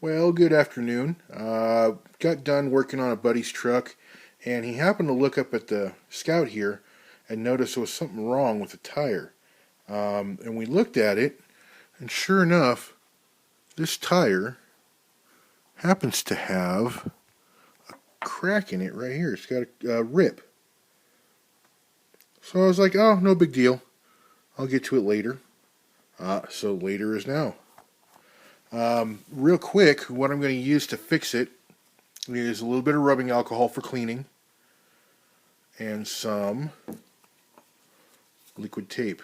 Well, good afternoon. Got done working on a buddy's truck, and he happened to look up at the Scout here and noticed there was something wrong with the tire. And we looked at it, and sure enough, this tire happens to have a crack in it right here. It's got a rip. So I was like, oh, no big deal. I'll get to it later. So later is now. Real quick, what I'm going to use to fix it is a little bit of rubbing alcohol for cleaning and some liquid tape.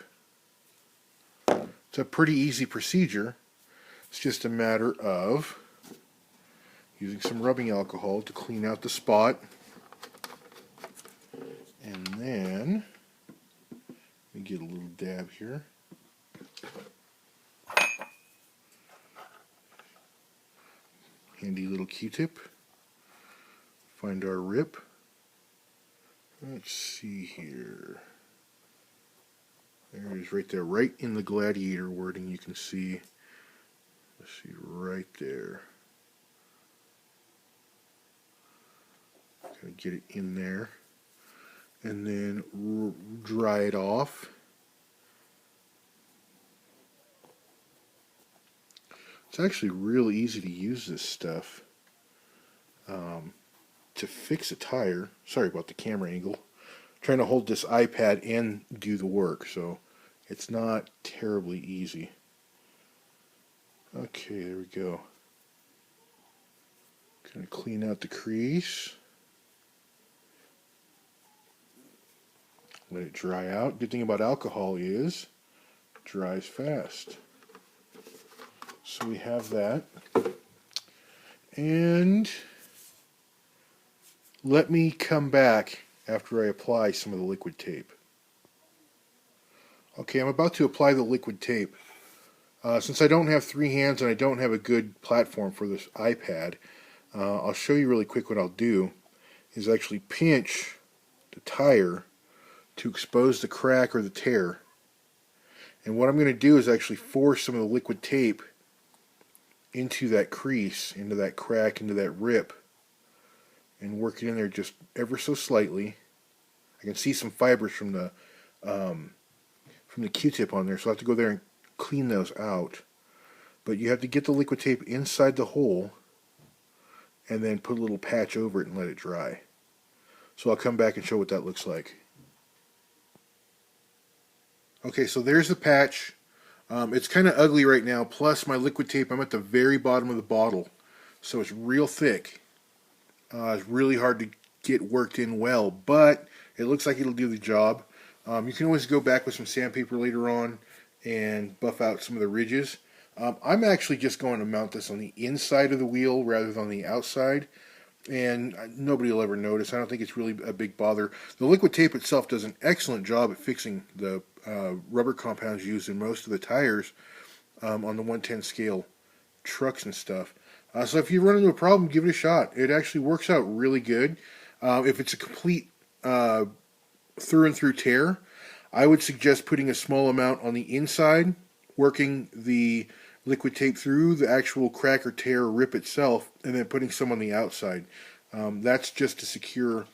It's a pretty easy procedure. It's just a matter of using some rubbing alcohol to clean out the spot, and then let me get a little dab here. Handy little Q-tip. Find our rip. Let's see here. There it is right there, right in the gladiator wording. You can see, let's see, right there. Gotta get it in there. And then dry it off. It's actually real easy to use this stuff to fix a tire. Sorry about the camera angle. I'm trying to hold this iPad and do the work, so it's not terribly easy. Okay, there we go. Gonna clean out the crease. Let it dry out. Good thing about alcohol is it dries fast. So we have that. And let me come back after I apply some of the liquid tape. Okay, I'm about to apply the liquid tape. Since I don't have three hands and I don't have a good platform for this iPad, I'll show you really quick what I'll do is actually pinch the tire to expose the crack or the tear. And what I'm going to do is actually force some of the liquid tape into that crease, into that crack, into that rip, and work it in there just ever so slightly. I can see some fibers from the Q-tip on there, so I have to go there and clean those out. But you have to get the liquid tape inside the hole and then put a little patch over it and let it dry. So I'll come back and show what that looks like. Okay, so there's the patch. It's kind of ugly right now, plus my liquid tape, I'm at the very bottom of the bottle, so it's real thick. It's really hard to get worked in well, but it looks like it'll do the job. You can always go back with some sandpaper later on and buff out some of the ridges. I'm actually just going to mount this on the inside of the wheel rather than on the outside, and nobody will ever notice. I don't think it's really a big bother. The liquid tape itself does an excellent job at fixing the rubber compounds used in most of the tires on the 110 scale trucks and stuff. So if you run into a problem, give it a shot. It actually works out really good. If it's a complete through and through tear, I would suggest putting a small amount on the inside, working the liquid tape through the actual crack or tear or rip itself, and then putting some on the outside. That's just to secure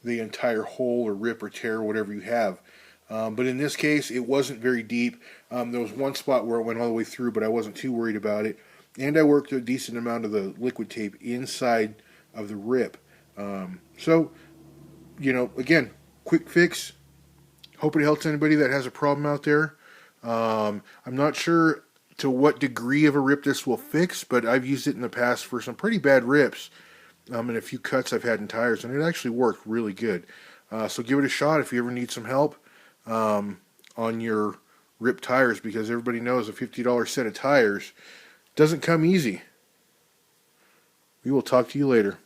the entire hole or rip or tear or whatever you have. But in this case, it wasn't very deep. There was one spot where it went all the way through, but I wasn't too worried about it. And I worked a decent amount of the liquid tape inside of the rip. So, you know, again, quick fix. Hope it helps anybody that has a problem out there. I'm not sure to what degree of a rip this will fix, but I've used it in the past for some pretty bad rips and a few cuts I've had in tires, and it actually worked really good. So give it a shot if you ever need some help on your ripped tires, because everybody knows a $50 set of tires doesn't come easy. We will talk to you later.